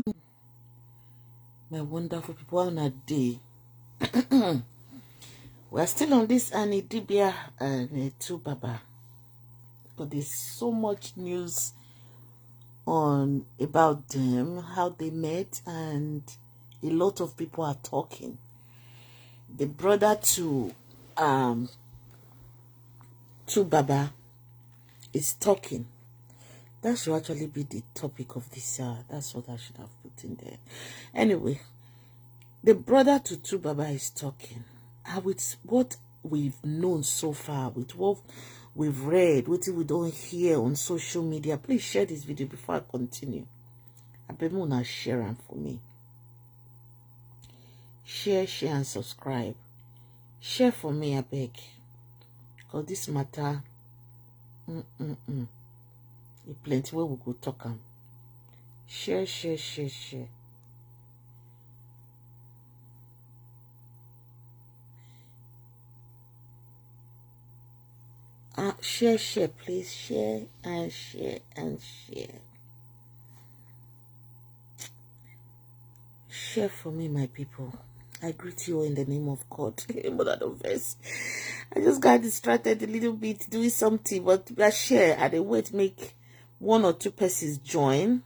Good, my wonderful people, on a day. We're still on this Idibia and two Baba, but there's so much news on about them, how they met, and a lot of people are talking. The brother to Baba is talking. That should actually be the topic of this. That's what I should have put in there. Anyway, the brother to Baba is talking. With what we've known so far, with what we've read, what we don't hear on social media, please share this video before I continue. I beg you to share them for me. Share, and subscribe. Share for me, I beg. Because this matter, plenty where we go talk am. Share. Share, please. Share. Share for me, my people. I greet you all in the name of God. Mother of verse. I just got distracted a little bit doing something, but I share. I dey wait make 1 or 2 persons join.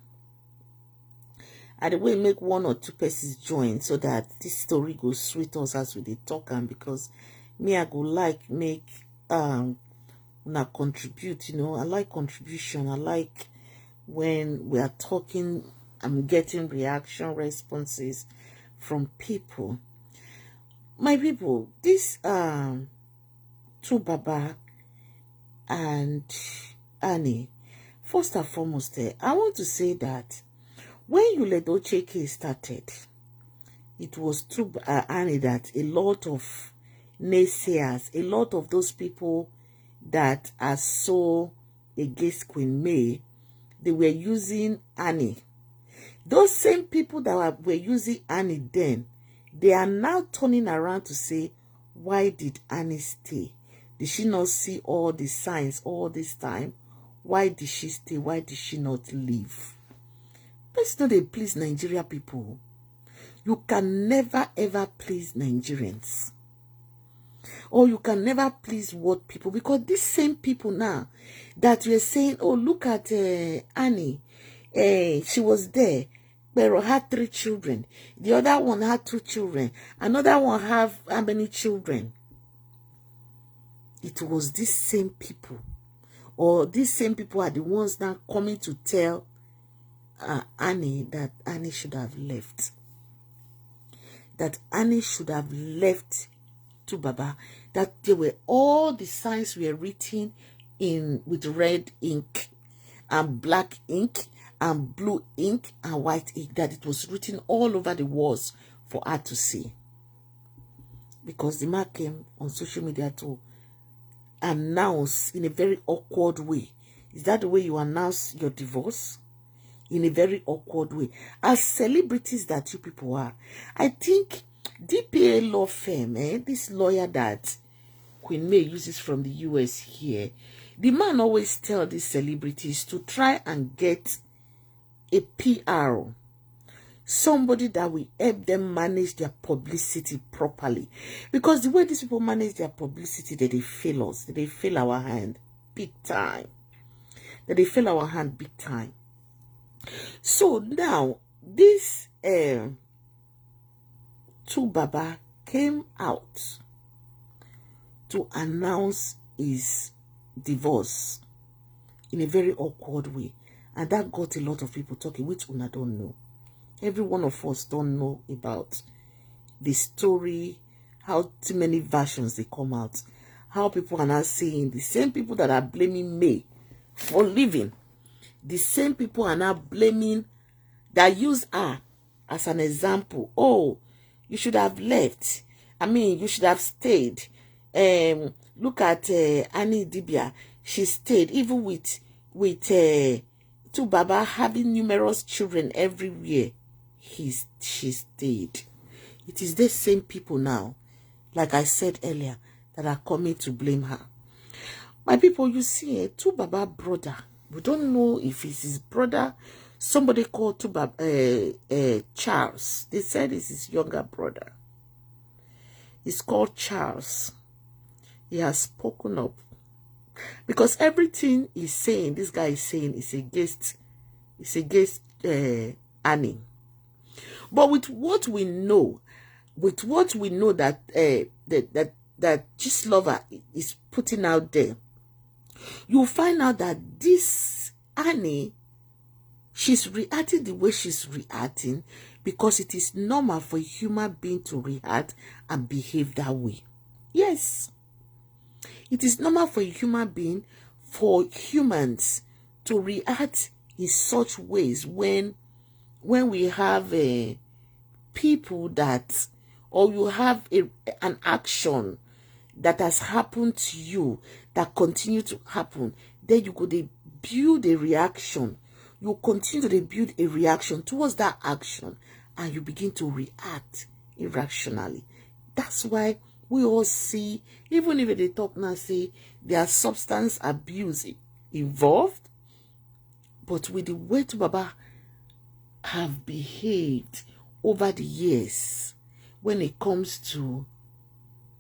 I dey wait make 1 or 2 persons join so that this story goes sweet us as we dey talk, and because me I go like make una contribute, you know. I like contribution. I like when we are talking, I'm getting reaction responses from people. My people, this two Baba and Annie, first and foremost, I want to say that when Yuledoche case started, it was to Annie that a lot of naysayers, a lot of those people that are so against Queen May, they were using Annie. Those same people that were using Annie then, they are now turning around to say, why did Annie stay? Did she not see all the signs all this time? Why did she stay? Why did she not leave? Please know they please Nigeria people. You can never ever please Nigerians. Or you can never please what people, because these same people now that we're saying, oh, look at Annie, she was there, but had 3 children. The other one had 2 children. Another one have how many children? It was these same people, or these same people are the ones now coming to tell Annie that Annie should have left. That Annie should have left to Baba, that there were all the signs were written in with red ink and black ink and blue ink and white ink, that it was written all over the walls for her to see. Because the man came on social media to announce in a very awkward way. Is that the way you announce your divorce? In a very awkward way. As celebrities that you people are, I think DPA law firm, this lawyer that Queen May uses from the US here, the man always tells these celebrities to try and get a PR, somebody that will help them manage their publicity properly. Because the way these people manage their publicity, they fail us. They fail our hand big time. They fail our hand big time. So now, this two Baba came out to announce his divorce in a very awkward way. And that got a lot of people talking, which una don't know. Every one of us don't know about the story, how too many versions they come out, how people are now saying, the same people that are blaming May for leaving, the same people are now blaming, that use her as an example. Oh, you should have left. I mean, you should have stayed. Look at Annie Idibia. She stayed, even with two Baba having numerous children everywhere. She stayed. It is the same people now, like I said earlier, that are coming to blame her. My people, you see, two Baba brother. We don't know if it's his brother. somebody called Charles. They said it's his younger brother. He's called Charles. He has spoken up. Because everything he's saying, this guy is saying, is against Annie. But with what we know that that this lover is putting out there, you'll find out that this Annie, she's reacting the way she's reacting because it is normal for a human being to react and behave that way. Yes. It is normal for a human being, for humans to react in such ways when we have people that, or you have an action that has happened to you that continue to happen, then you could build a reaction. You continue to build a reaction towards that action, and you begin to react irrationally. That's why we all see, even if they talk now, say there's substance abuse involved, but with the way to Baba have behaved over the years when it comes to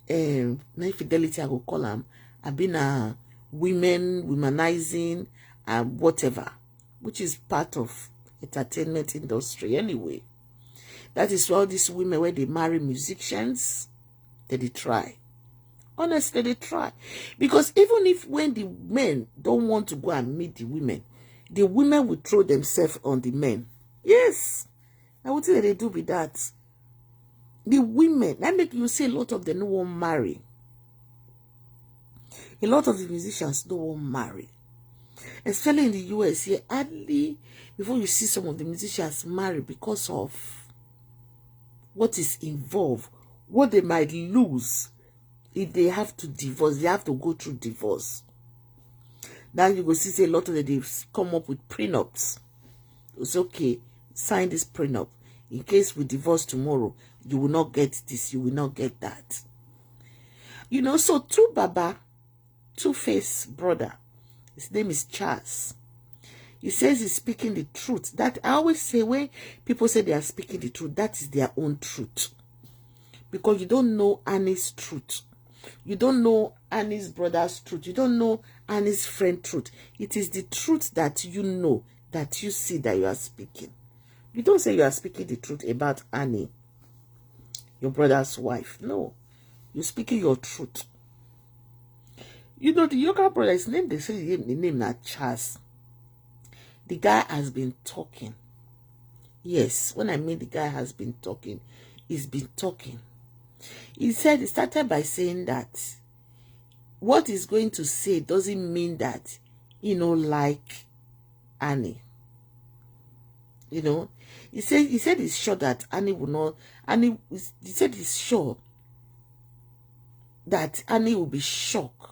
infidelity, I will call them, I've been a womanizing and whatever, which is part of entertainment industry anyway. That is why these women, when they marry musicians, they try. Honestly, they try. Because even if when the men don't want to go and meet the women will throw themselves on the men. Yes. I would say they do with that. The women, that make you see a lot of them no one marry. A lot of the musicians don't want marry. Especially in the US here, hardly before you see some of the musicians marry because of what is involved, what they might lose if they have to divorce. They have to go through divorce. Now you go see a lot of them, they come up with prenups. It's okay, sign this prenup. In case we divorce tomorrow, you will not get this, you will not get that. You know, so Two-Face brother, his name is Charles. He says he's speaking the truth. That I always say, when people say they are speaking the truth, that is their own truth. Because you don't know Annie's truth. You don't know Annie's brother's truth. You don't know Annie's friend's truth. It is the truth that you know, that you see, that you are speaking. You don't say you are speaking the truth about Annie, your brother's wife. No. You're speaking your truth. You know, the younger brother, his name, they say the name now Charles. The guy has been talking. Yes, when I mean the guy has been talking, he's been talking. He started by saying that what he's going to say doesn't mean that he don't like Annie. You know, he said he's sure that Annie will not, he said he's sure that Annie will be shocked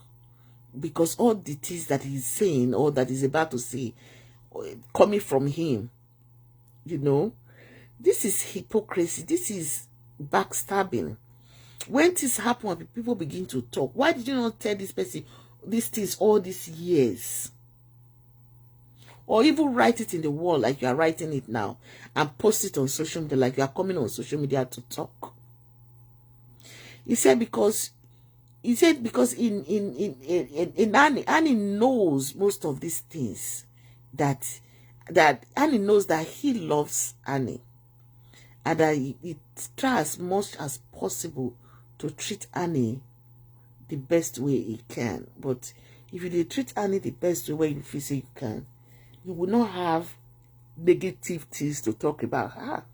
because all the things that he's saying or that he's about to say coming from him, you know, this is hypocrisy. This is backstabbing. When things happen, people begin to talk. Why did you not tell this person these things all these years? Or even write it in the wall like you are writing it now and post it on social media like you are coming on social media to talk. He said because in Annie knows most of these things, that Annie knows that he loves Annie, and that he tries as much as possible to treat Annie the best way he can. But if you treat Annie the best way you feel say you can, you will not have negative things to talk about her.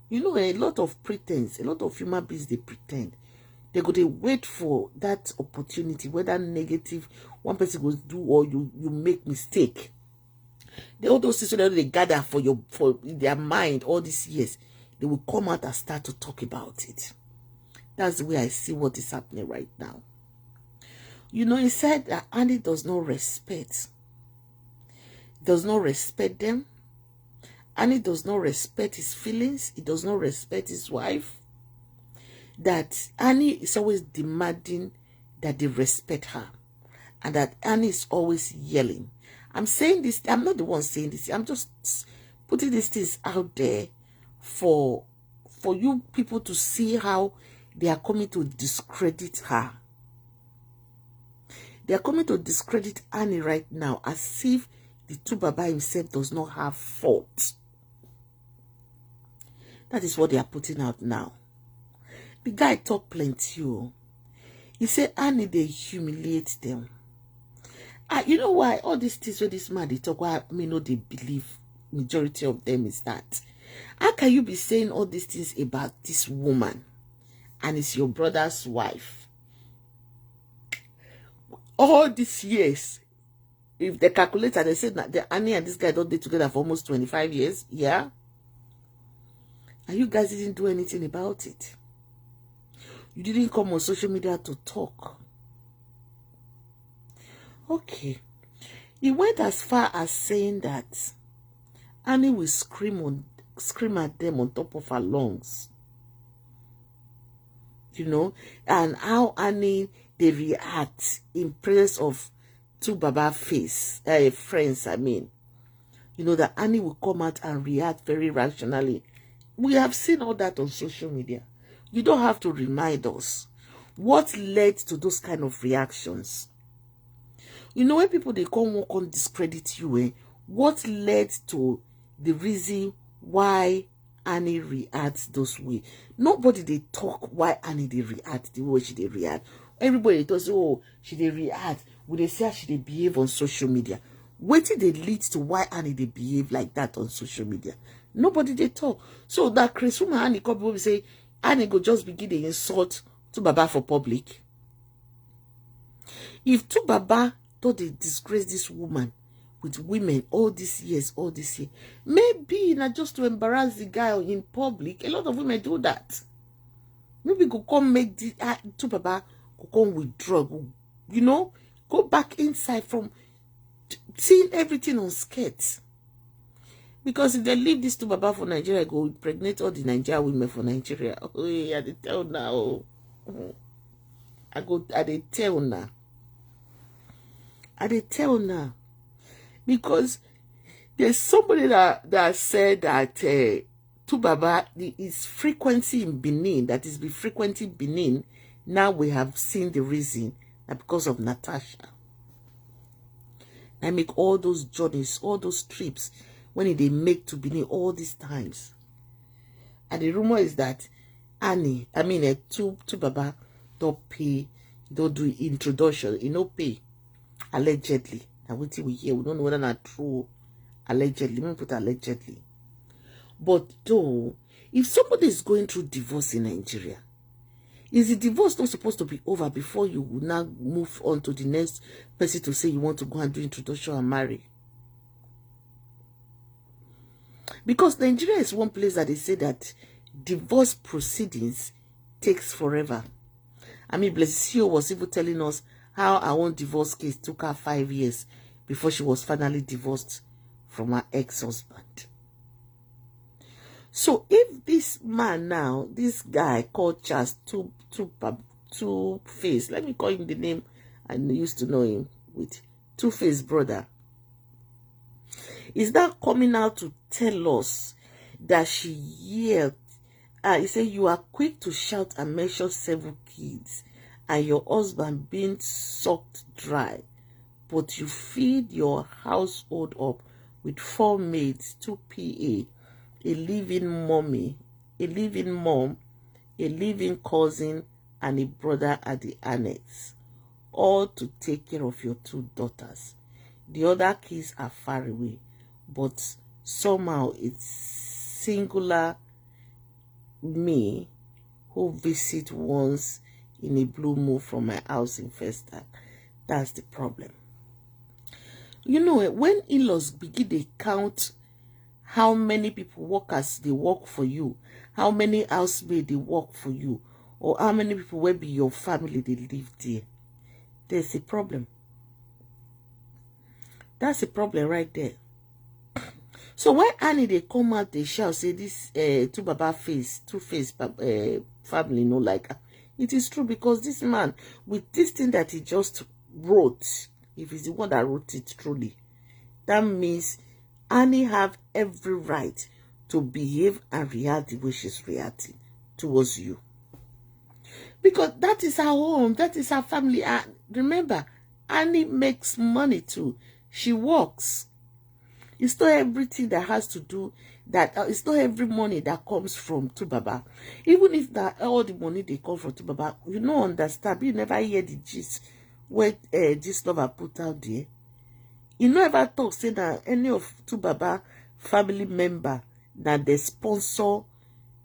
You know, a lot of pretense, a lot of human beings, they pretend. They go to wait for that opportunity, whether negative, one person goes do or you make mistake. All those things that they gather for their mind all these years, they will come out and start to talk about it. That's the way I see what is happening right now. You know, he said that Annie does not respect them. Annie does not respect his feelings. He does not respect his wife. That Annie is always demanding that they respect her. And that Annie is always yelling. I'm saying this, I'm not the one saying this. I'm just putting these things out there for you people to see how they are coming to discredit her. They are coming to discredit Annie right now as if the two Baba himself does not have fault. That is what they are putting out now. The guy talk plenty. He said Annie, they humiliate them. You know why all these things where this man they talk, why I mean, no, they believe majority of them is that. How can you be saying all these things about this woman and it's your brother's wife? All these years, if they calculate and they say that the Annie and this guy don't date together for almost 25 years, yeah? And you guys didn't do anything about it. You didn't come on social media to talk. Okay. He went as far as saying that Annie will scream at them on top of her lungs. You know, and how Annie they react in presence of two Baba friends, I mean. You know, that Annie will come out and react very rationally. We have seen all that on social media. You don't have to remind us what led to those kind of reactions. You know, when people they come walk on discredit you, what led to the reason why Annie reacts those way? Nobody they talk why Annie they react the way she they react. Everybody does, oh, she they react. When they say how she they behave on social media. What did they lead to why Annie they behave like that on social media? Nobody they talk. So that Chris woman Annie come people say Annie go just begin the insult to Baba for public. If two Baba thought they disgrace this woman with women all these years, maybe not just to embarrass the guy in public. A lot of women do that. Maybe go come make the two Baba go come withdraw, you know, go back inside from seeing everything on skirts. Because if they leave this two Baba for Nigeria, go impregnate all the Nigerian women for Nigeria. Oh, yeah, they tell now. They tell now. Because there's somebody that said that two Baba is frequency in Benin, that is be frequency in Benin. Now we have seen the reason that because of Natasha. I make all those journeys, all those trips when they make to Benin all these times. And the rumor is that Annie, two Baba don't pay, don't do introduction, you know, pay. Allegedly. And what we hear, we don't know whether that's true. Allegedly. Let me put allegedly. But though, if somebody is going through divorce in Nigeria, is the divorce not supposed to be over before you will now move on to the next person to say you want to go and do introduction and marry? Because Nigeria is one place that they say that divorce proceedings takes forever. Blessio was even telling us how our own divorce case took her 5 years before she was finally divorced from her ex-husband. So if this man now, this guy called Charles Two-Face, let me call him the name I used to know him with, Two-Face brother, is now coming out to tell us that she yelled. He said, you are quick to shout and mention 7 kids and your husband being sucked dry, but you feed your household up with 4 maids, 2 PA, a living mommy, a living mom, a living cousin, and a brother at the annex, all to take care of your 2 daughters. The other kids are far away, but somehow it's singular me who visit once in a blue moon from my house in Festa. That's the problem. You know, when in-laws begin to count how many people workers they work for you, how many housemaids they work for you, or how many people will be your family they live there, there's a problem. That's a problem right there. So when Annie they come out, they shout, say this two Baba face, Two-Face family no like her. It is true, because this man, with this thing that he just wrote, if he's the one that wrote it truly, that means Annie have every right to behave and react the way she's reacting towards you. Because that is her home, that is her family. And remember, Annie makes money too. She works. It's not everything that has to do that. It's not every money that comes from Tubaba. Even if that all the money they come from Tubaba, you don't understand. You never hear the gist where this lover put out there. You never talk say that any of Tubaba family member that they sponsor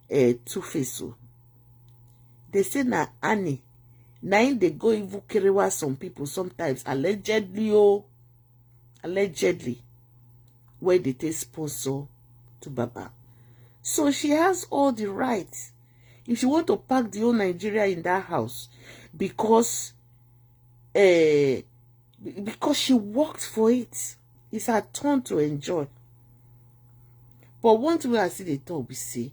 Two-Face. They say that Annie, now they go even kerewa some people sometimes allegedly, allegedly, where they take sponsor Tubaba. So she has all the rights. If she want to pack the whole Nigeria in that house, because she worked for it, it's her turn to enjoy. But one thing I see the talk, we say,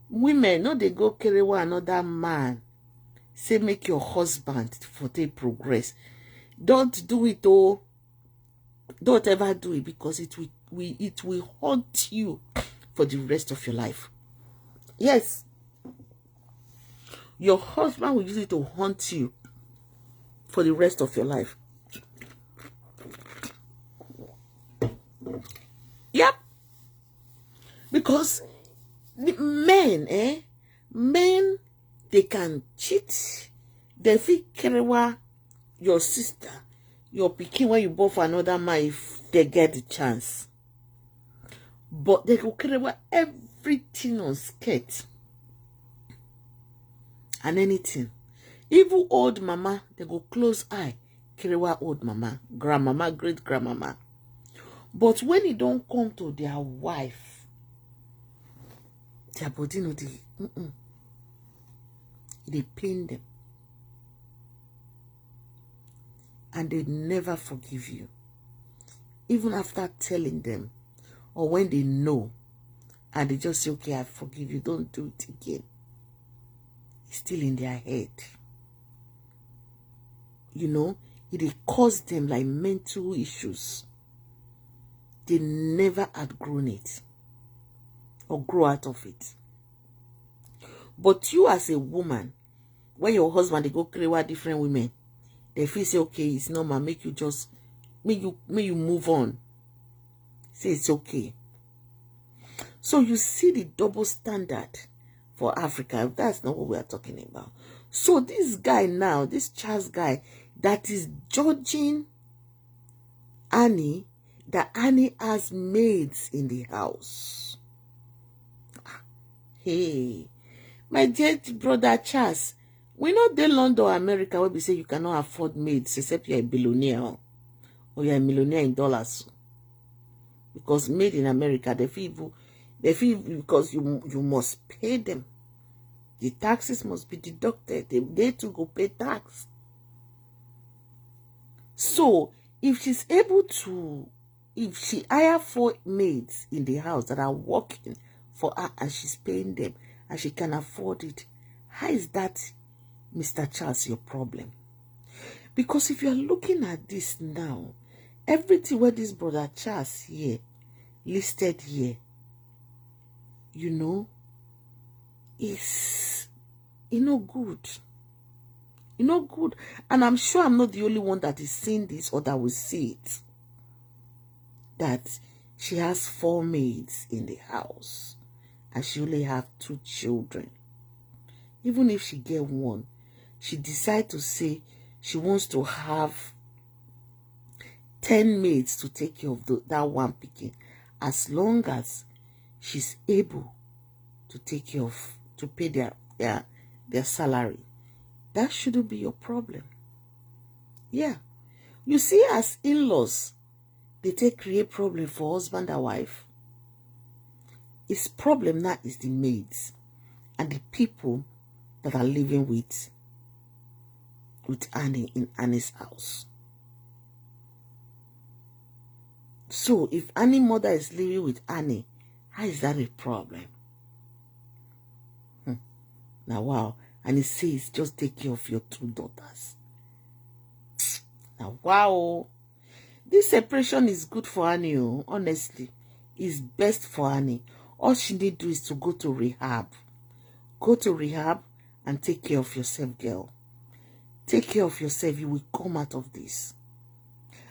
women, no, they go kerewa another man. Say make your husband for the progress. Don't do it, oh. Don't ever do it, because it will haunt you for the rest of your life. Yes. Your husband will use it to haunt you for the rest of your life. Yep. Because men, they can cheat. They feel kerewa your sister, your pikin when you born for another man if they get the chance. But they go kerewa everything on skirt and anything. Even old mama, they go close eye, kerewa old mama, grandmama, great grandmama. But when it don't come to their wife, their body no they pain them. And they never forgive you. Even after telling them, or when they know, and they just say, okay, I forgive you, don't do it again. It's still in their head. You know, it caused them like mental issues. They never outgrown it or grow out of it. But you as a woman, when your husband, they go create different women, they feel say, okay, it's normal, make you move on. Say it's okay. So you see the double standard for Africa. That's not what we are talking about. So this guy now, this Charles guy, that is judging Annie, that Annie has maids in the house. Hey, my dear brother Charles, we know the London, America, where we say you cannot afford maids except you're a billionaire or you're a millionaire in dollars. Because maid in America, they feel because you must pay them. The taxes must be deducted. They too go pay tax. So if she's able to, if she hire 4 maids in the house that are working for her and she's paying them and she can afford it, how is that, Mr. Charles, your problem? Because if you're looking at this now, everything where this brother Charles here listed here, you know, is good. Good. And I'm sure I'm not the only one that is seeing this or that will see it. That she has 4 maids in the house and she only have 2 children. Even if she get 1, she decides to say she wants to have 10 maids to take care of that one picking, as long as she's able to take care of, to pay their salary. That shouldn't be your problem. Yeah. You see, as in-laws, they create problem for husband and wife. Its problem now is the maids and the people that are living with Annie in Annie's house. So if Annie's mother is living with Annie, how is that a problem? Now, wow. And it says, just take care of your 2 daughters. Now, wow. This separation is good for Annie, oh, honestly. It's best for Annie. All she need to do is to go to rehab. Go to rehab and take care of yourself, girl. Take care of yourself. You will come out of this.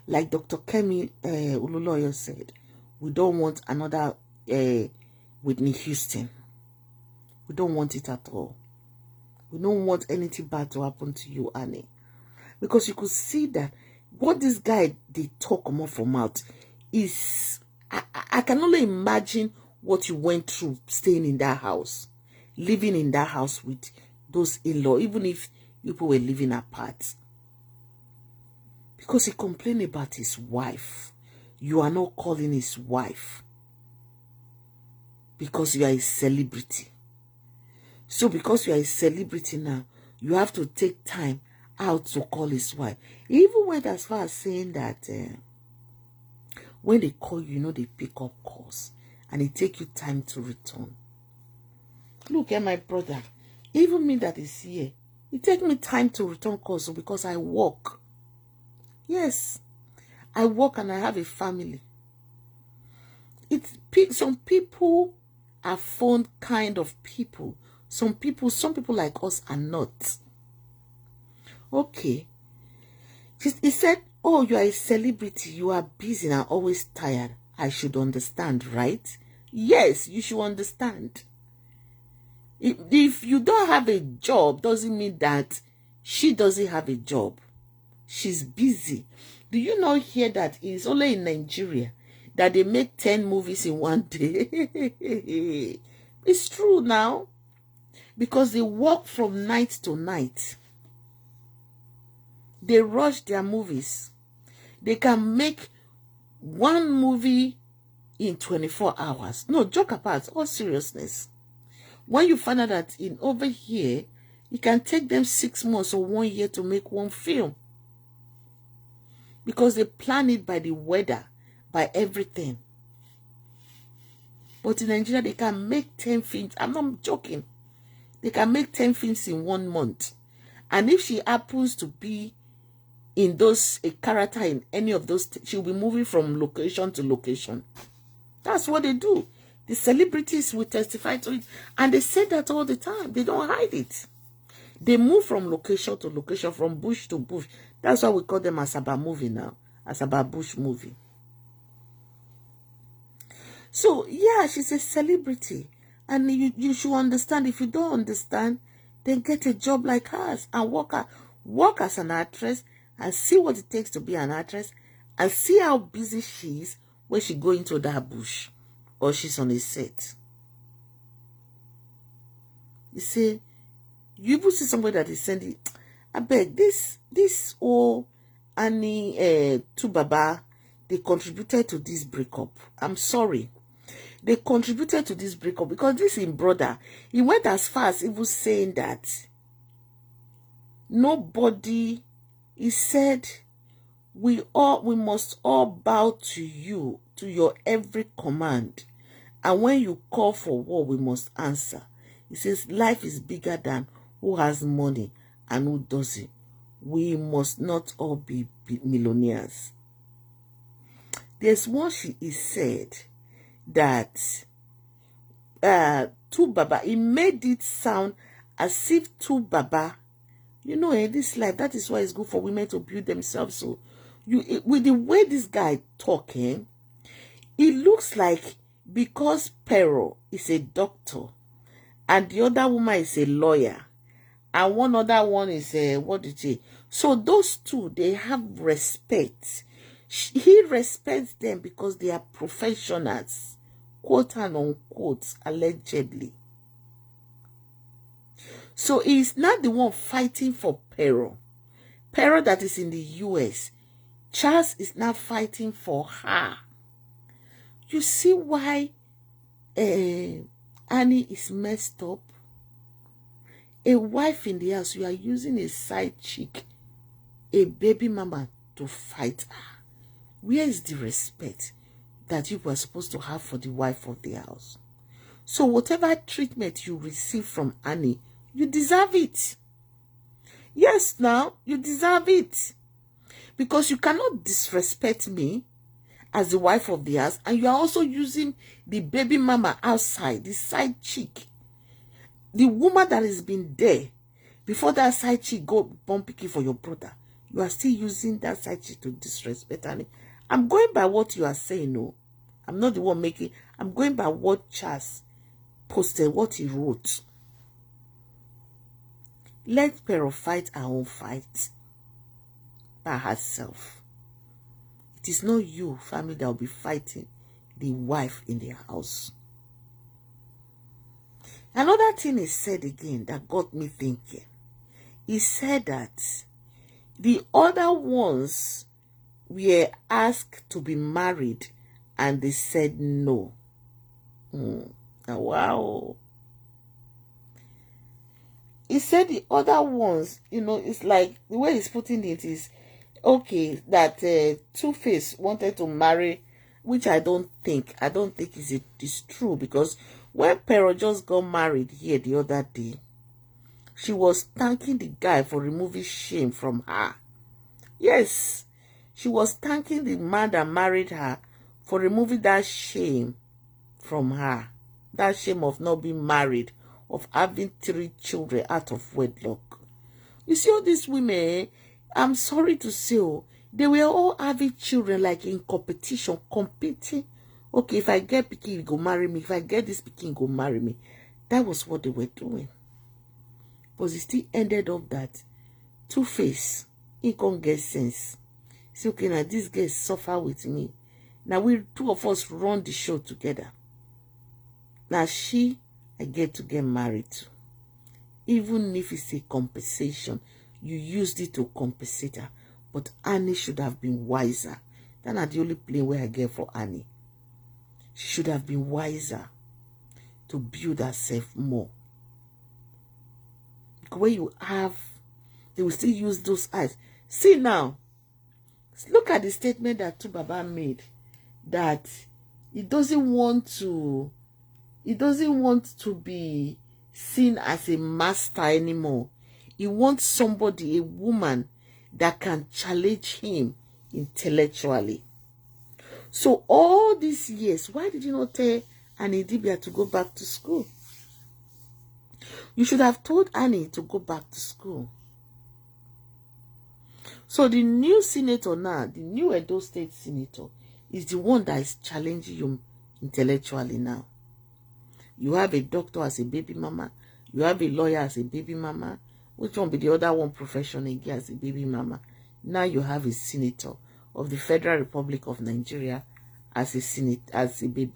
Like Dr. Kemi Ululoyo said, we don't want another Whitney Houston. We don't want it at all. We don't want anything bad to happen to you, Annie. Because you could see that what this guy they talk more from out is, I can only imagine what you went through staying in that house, living in that house with those in-law, even if people were living apart. Because he complained about his wife. You are not calling his wife because you are a celebrity. So because you are a celebrity now, you have to take time out to call his wife. He even went as far as saying that when they call you, you know, they pick up calls and it take you time to return. Look at my brother. Even me that is here, it take me time to return calls because I work. Yes, I work and I have a family. Some people are phone kind of people. Some people like us are not. Okay. He said, oh, you are a celebrity. You are busy and always tired. I should understand, right? Yes, you should understand. If you don't have a job, doesn't mean that she doesn't have a job. She's busy. Do you not hear that it's only in Nigeria that they make 10 movies in one day? It's true now. Because they work from night to night. They rush their movies. They can make one movie in 24 hours. No, joke apart, all seriousness. When you find out that in over here, it can take them 6 months or 1 year to make one film. Because they plan it by the weather, by everything. But in Nigeria, they can make 10 films. I'm not joking. They can make 10 films in 1 month. And if she happens to be in a character in any of those, she'll be moving from location to location. That's what they do. The celebrities will testify to it. And they say that all the time. They don't hide it. They move from location to location, from bush to bush. That's why we call them Asaba movie now. Asaba bush movie. So, yeah, she's a celebrity. And you should understand. If you don't understand, then get a job like hers and work as an actress and see what it takes to be an actress and see how busy she is when she go into that bush or she's on a set. You see, you will see somebody that is sending, I beg, this old Annie to Baba, they contributed to this breakup. I'm sorry. They contributed to this breakup because this in brother, he went as far as even saying that nobody, he said, we must all bow to you, to your every command. And when you call for war, we must answer. He says, life is bigger than who has money and who doesn't. We must not all be millionaires. There's one she said that Tu Baba, he made it sound as if Tu Baba, you know, in this life, that is why it's good for women to build themselves. So, with the way this guy talking, it looks like because Pero is a doctor and the other woman is a lawyer and one other one is a, so those two, they have respect. He respects them because they are professionals, quote and unquote, allegedly. So he's not the one fighting for Pero. Pero that is in the US. Charles is not fighting for her. You see why Annie is messed up? A wife in the house, you are using a side chick, a baby mama to fight her. Where is the respect that you were supposed to have for the wife of the house? So whatever treatment you receive from Annie, you deserve it. Yes, now, you deserve it. Because you cannot disrespect me as the wife of the house, and you are also using the baby mama outside, the side chick. The woman that has been there before that side chick go born picky for your brother. You are still using that side chick to disrespect me. I'm going by what you are saying, no. I'm not the one making. I'm going by what Charles posted, what he wrote. Let Pero fight her own fight by herself. It is not you, family, that will be fighting the wife in the house. Another thing he said again that got me thinking. He said that the other ones were asked to be married and they said no. Wow. He said the other ones, it's like the way he's putting it is, okay, that Two-Face wanted to marry, which I don't think is true, because when Pero just got married here the other day, she was thanking the guy for removing shame from her. Yes, she was thanking the man that married her for removing that shame from her. That shame of not being married, of having 3 children out of wedlock. You see all these women, I'm sorry to say, they were all having children like in competition, competing. Okay, if I get Pikin, go marry me. If I get this Pikin, go marry me. That was what they were doing. But it still ended up that Two-Face, he can't get sense. Say, okay, now this girl suffer with me. Now we 2 of us run the show together. Now I get to get married to. Even if it's a compensation, you used it to compensate her. But Annie should have been wiser. That's not the only plane where I get for Annie. She should have been wiser to build herself more. Because when you have, they will still use those eyes. See now, look at the statement that Tubaba made, that he doesn't want to be seen as a master anymore. He wants somebody, a woman, that can challenge him intellectually. So all these years, why did you not tell Annie Idibia to go back to school? You should have told Annie to go back to school. So the new senator now, the new Edo State senator, is the one that is challenging you intellectually now. You have a doctor as a baby mama. You have a lawyer as a baby mama. Which one be the other one profession again as a baby mama? Now you have a senator of the Federal Republic of Nigeria as a baby,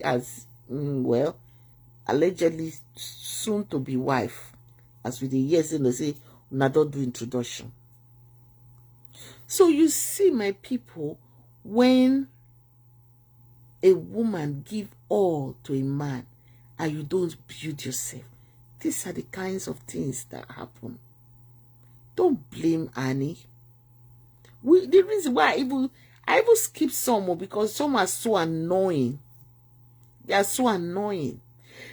well, allegedly soon to be wife. As with the years, they say, not do introduction. So you see, my people, when a woman give all to a man and you don't build yourself, these are the kinds of things that happen. Don't blame Annie. The reason why I even skip some more, because some are so annoying. They are so annoying.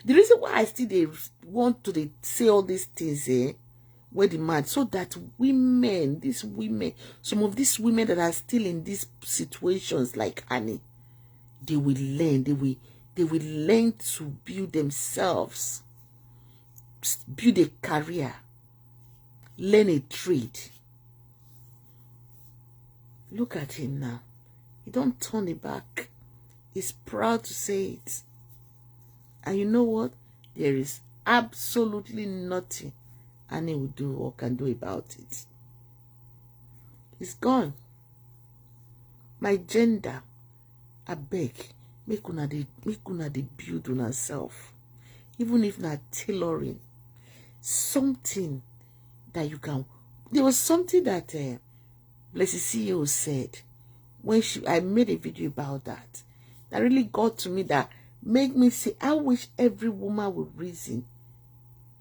The reason why I still want to say all these things where the man, so that women, some of these women that are still in these situations like Annie, they will learn. They will learn to build themselves, build a career, learn a trade. Look at him now. He don't turn it back. He's proud to say it. And you know what? There is absolutely nothing Annie will do or can do about it. It's gone. My gender, I beg, make una dey build on herself. Even if not tailoring, something that you can. There was something that Blessed CEO said when I made a video about that really got to me, that made me say, I wish every woman would reason.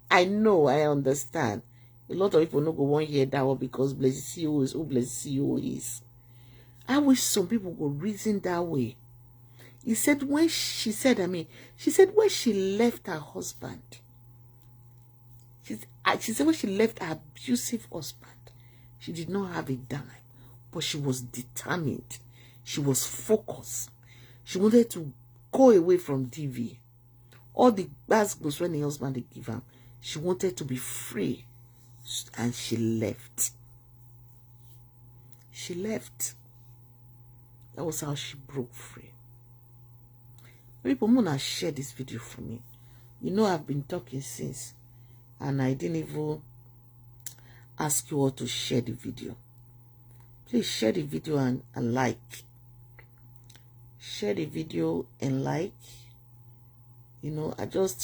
I know, I understand. A lot of people no go want hear that one because Blessed CEO is who Blessed CEO is. I wish some people would reason that way. He said when she said when she left her husband, she said when she left her abusive husband, she did not have a dime. but she was determined. She was focused. She wanted to go away from DV. All the basketballs when the husband they give her, she wanted to be free. And she left. She left. That was how she broke free. People, Mona share this video for me. You know I've been talking since, and I didn't even ask you all to share the video. Please share the video and like. Share the video and like. You know,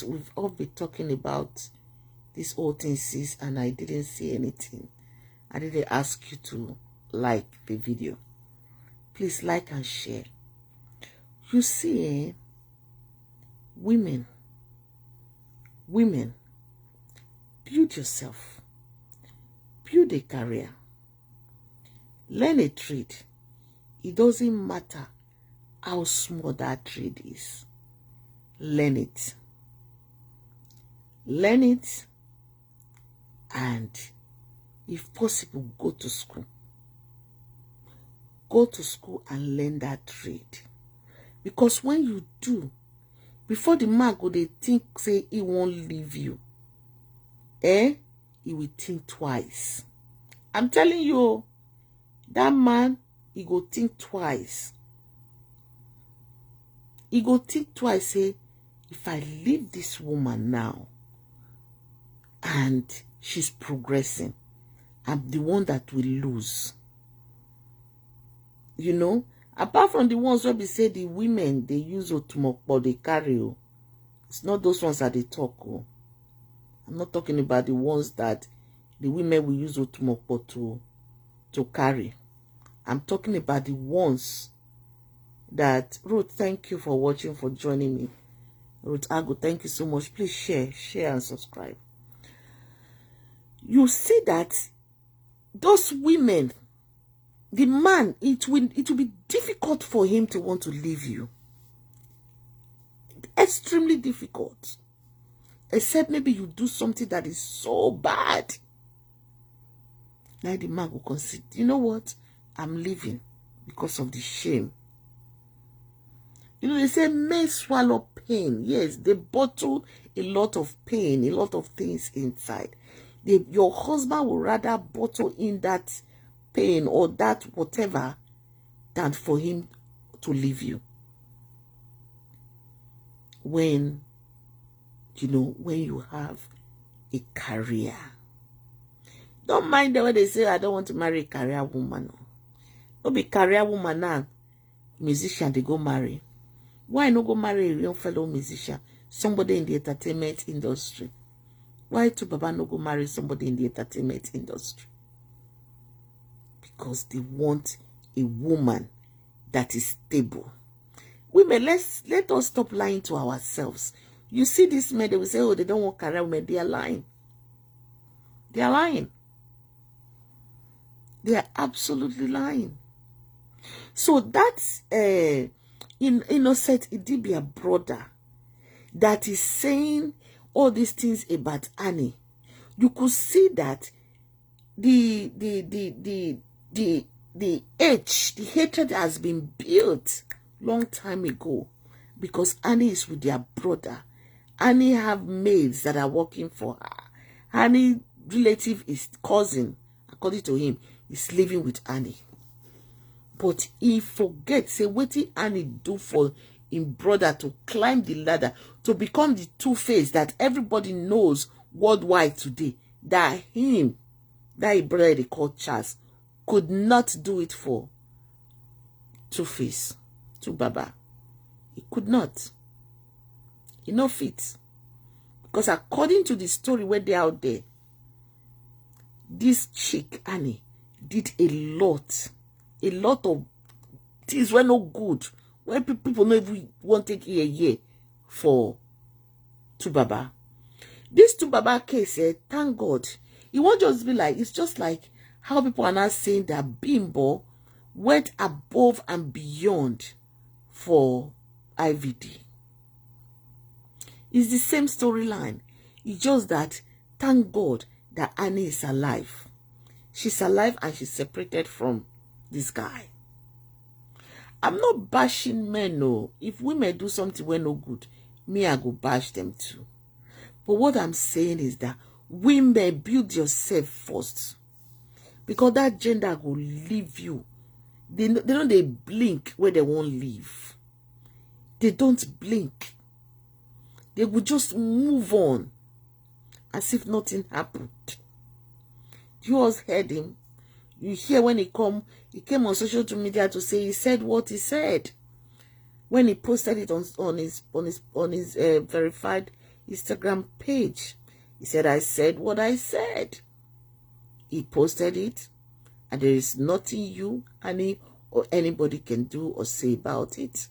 we've all been talking about this whole thing since, and I didn't say anything. I didn't ask you to like the video. Please like and share. You see, women, build yourself. Build a career. Learn a trade. It doesn't matter how small that trade is. Learn it. Learn it. And if possible, go to school. Go to school and learn that trade. Because when you do, before the man go, they think, say, he won't leave you. He will think twice. I'm telling you, that man, he go think twice. He go think twice, say, if I leave this woman now, and she's progressing, I'm the one that will lose. You know, apart from the ones where we say the women, they use otumokpo, they carry. It's not those ones that they talk. I'm not talking about the ones that the women will use otumokpo to carry. I'm talking about the ones that, Ruth, thank you for watching, for joining me. Ruth Ago, thank you so much. Please share and subscribe. You see that those women, the man, it will be difficult for him to want to leave you. Extremely difficult. Except maybe you do something that is so bad. Now the man will consider, you know what? I'm leaving because of the shame. You know, they say men swallow pain. Yes, they bottle a lot of pain, a lot of things inside. Your husband will rather bottle in that pain or that whatever than for him to leave you. When, you know, when you have a career. Don't mind the way they say, I don't want to marry a career woman. Don't be career woman now. Musician, they go marry. Why not go marry a young fellow musician? Somebody in the entertainment industry. Why to Baba no go marry somebody in the entertainment industry? Because they want a woman that is stable. Women, let us stop lying to ourselves. You see these men, they will say, oh, they don't want career women. They are lying. They are lying. They are absolutely lying. So that's innocent Idibia brother that is saying all these things about Annie. You could see that the hatred has been built long time ago because Annie is with their brother. Annie have maids that are working for her. Annie relative is cousin, according to him, is living with Annie. But he forgets, say, what did Annie do for him brother to climb the ladder, to become the two-face that everybody knows worldwide today, that him, that his brother they call Charles, could not do it for two-face, two Baba. He could not. He no fit. Because according to the story where they out there, this chick, Annie, did a lot of things were not good. When people know if we want to take a year for two Baba. This two Baba case, thank God, it won't just be like, it's just like how people are now saying that Bimbo went above and beyond for IVD. It's the same storyline. It's just that, thank God, that Annie is alive. She's alive and she's separated from this guy. I'm not bashing men, no. If women do something when no good, me, I go bash them too. But what I'm saying is that women, build yourself first. Because that gender will leave you. They don't blink where they won't leave. They don't blink. They will just move on as if nothing happened. You all heard him. You hear when he came on social media to say he said what he said. When he posted it on his verified Instagram page, he said, I said what I said. He posted it, and there is nothing you, Annie, or anybody can do or say about it.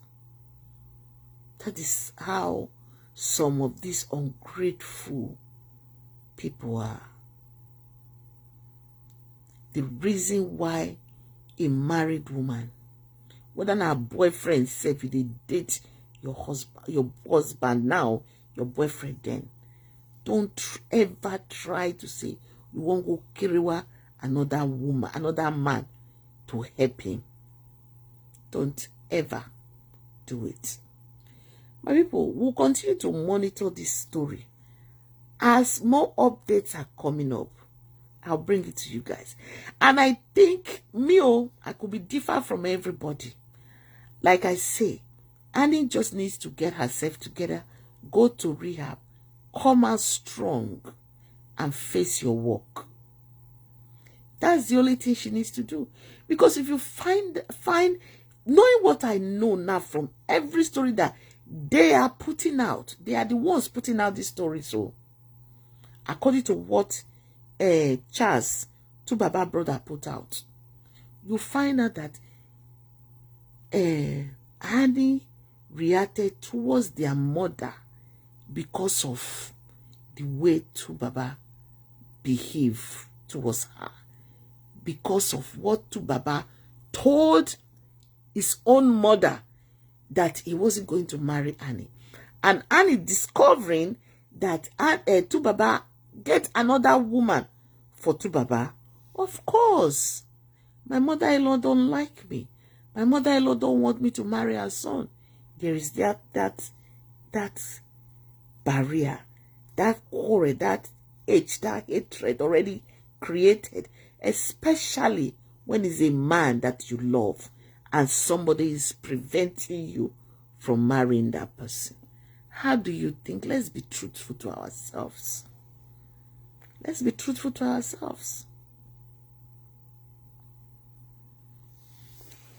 That is how some of these ungrateful people are. The reason why a married woman, whether her boyfriend said if you date your husband now, your boyfriend then, don't ever try to say you won't go kiriwa another woman, another man to help him. Don't ever do it. My people, we'll continue to monitor this story. As more updates are coming up, I'll bring it to you guys. And I think, I could be different from everybody. Like I say, Annie just needs to get herself together, go to rehab, come out strong, and face your work. That's the only thing she needs to do. Because if you find, knowing what I know now from every story that they are putting out, they are the ones putting out this story. So, according to what Charles, Baba brother put out, you find out that Annie reacted towards their mother because of the way Baba behaved towards her, because of what Baba told his own mother that he wasn't going to marry Annie, and Annie discovering that Baba get another woman for Baba. Of course, my mother-in-law don't like me. My mother-in-law don't want me to marry her son. There is that barrier, that quarrel, that age, that hatred already created, especially when it's a man that you love and somebody is preventing you from marrying that person. How do you think? Let's be truthful to ourselves. Let's be truthful to ourselves.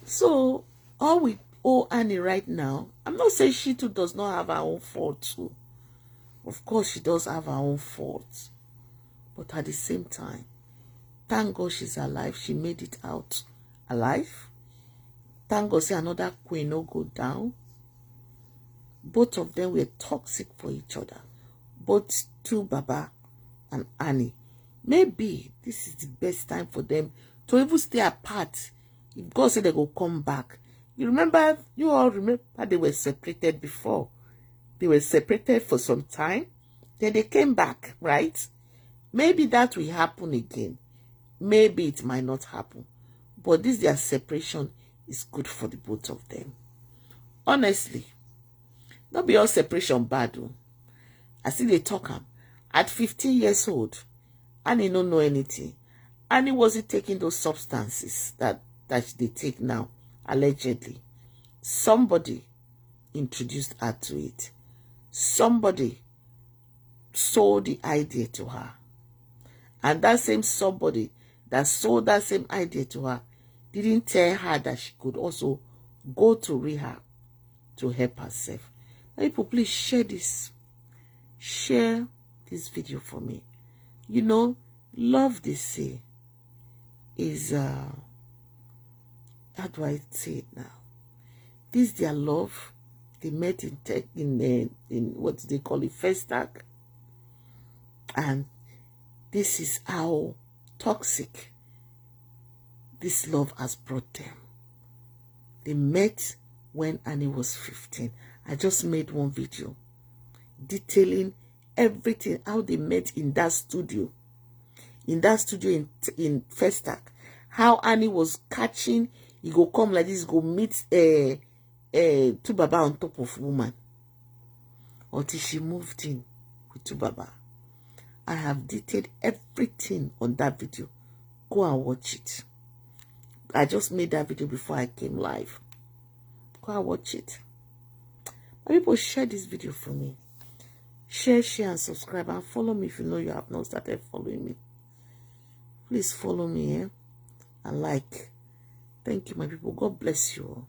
So, all we owe Annie right now, I'm not saying she too does not have her own fault too. Of course, she does have her own faults. But at the same time, thank God she's alive. She made it out alive. Thank God say another queen no go down. Both of them were toxic for each other. Both Baba and Annie. Maybe this is the best time for them to even stay apart. If God said they go come back. You all remember they were separated before. They were separated for some time. Then they came back, right? Maybe that will happen again. Maybe it might not happen. But their separation is good for the both of them. Honestly, not be all separation bad. I see they talk at 15 years old. Annie don't know anything. Annie wasn't taking those substances that they take now, allegedly. Somebody introduced her to it. Somebody sold the idea to her. And that same somebody that sold that same idea to her didn't tell her that she could also go to rehab to help herself. People, please share this. Share this video for me. You know, love, they say, is, how do I say it now? This their love. They met in what do they call it, first tag. And this is how toxic this love has brought them. They met when Annie was 15. I just made one video detailing everything, how they met in that studio. In that studio in first tag. How Annie was catching, he go come like this, go meet two baba on top of woman. Until she moved in with two baba. I have detailed everything on that video. Go and watch it. I just made that video before I came live. Go and watch it. My people, share this video for me. Share, and subscribe, and follow me if you know you have not started following me. Please follow me, and like. Thank you, my people. God bless you all.